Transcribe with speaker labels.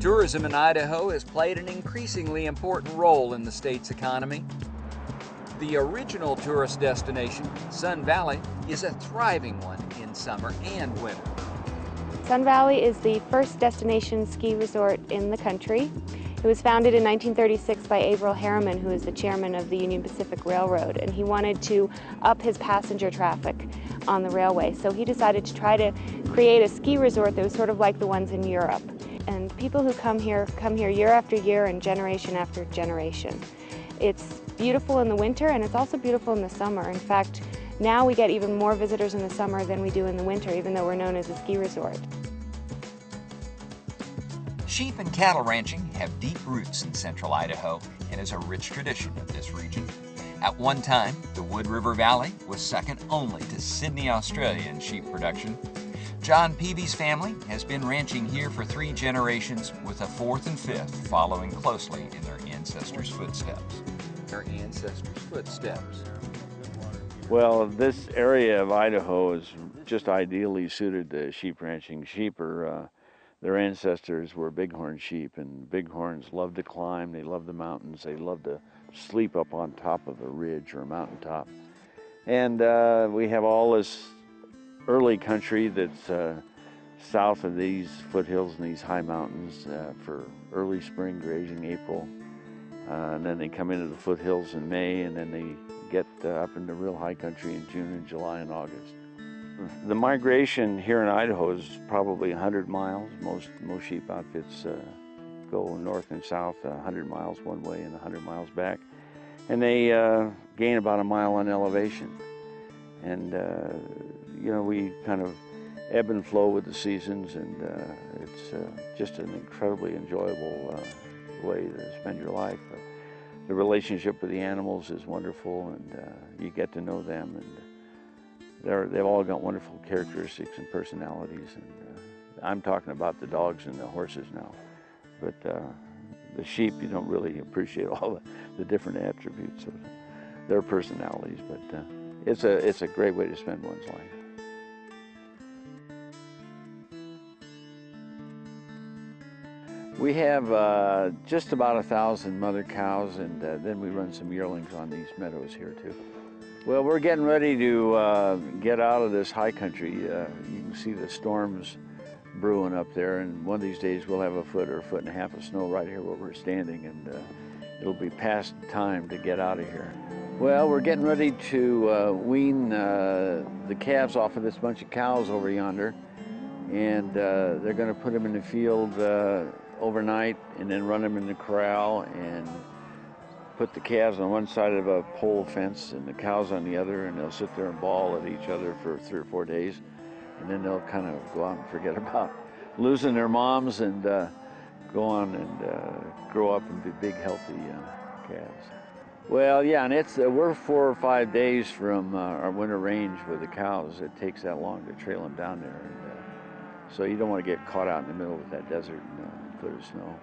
Speaker 1: Tourism in Idaho has played an increasingly important role in the state's economy. The original tourist destination, Sun Valley, is a thriving one in summer and winter.
Speaker 2: Sun Valley is the first destination ski resort in the country. It was founded in 1936 by Averell Harriman, who is the chairman of the Union Pacific Railroad, and he wanted to up his passenger traffic on the railway. So he decided to try to create a ski resort that was sort of like the ones in Europe. And people who come here year after year and generation after generation. It's beautiful in the winter, and it's also beautiful in the summer. In fact, now we get even more visitors in the summer than we do in the winter, even though we're known as a ski resort.
Speaker 1: Sheep and cattle ranching have deep roots in central Idaho and is a rich tradition of this region. At one time, the Wood River Valley was second only to Sydney, Australia in sheep production. John Peavy's family has been ranching here for 3 generations, with a 4th and 5th following closely in their ancestors' footsteps.
Speaker 3: Well, this area of Idaho is just ideally suited to sheep ranching. Sheep are, their ancestors were bighorn sheep, and bighorns love to climb, they love the mountains, they love to sleep up on top of a ridge or a mountaintop. And we have all this early country that's south of these foothills and these high mountains for early spring grazing, April. And then they come into the foothills in May, and then they get up into real high country in June and July and August. The migration here in Idaho is probably 100 miles. Most sheep outfits go north and south 100 miles one way and 100 miles back. And they gain about a mile on elevation. And you know, we kind of ebb and flow with the seasons, and it's just an incredibly enjoyable way to spend your life. The relationship with the animals is wonderful, and you get to know them, and they've all got wonderful characteristics and personalities. And I'm talking about the dogs and the horses now, but the sheep, you don't really appreciate all the different attributes of their personalities, but it's a great way to spend one's life. We have just about 1,000 mother cows, and then we run some yearlings on these meadows here too. Well, we're getting ready to get out of this high country. You can see the storms brewing up there, and one of these days we'll have a foot or a foot and a half of snow right here where we're standing, and it'll be past time to get out of here. Well, we're getting ready to wean the calves off of this bunch of cows over yonder, and they're going to put them in the field overnight and then run them in the corral and put the calves on one side of a pole fence and the cows on the other, and they'll sit there and bawl at each other for 3 or 4 days, and then they'll kind of go out and forget about losing their moms and go on and grow up and be big, healthy calves. Well, yeah, and we're 4 or 5 days from our winter range with the cows. It takes that long to trail them down there, and so you don't want to get caught out in the middle of that desert and foot of snow.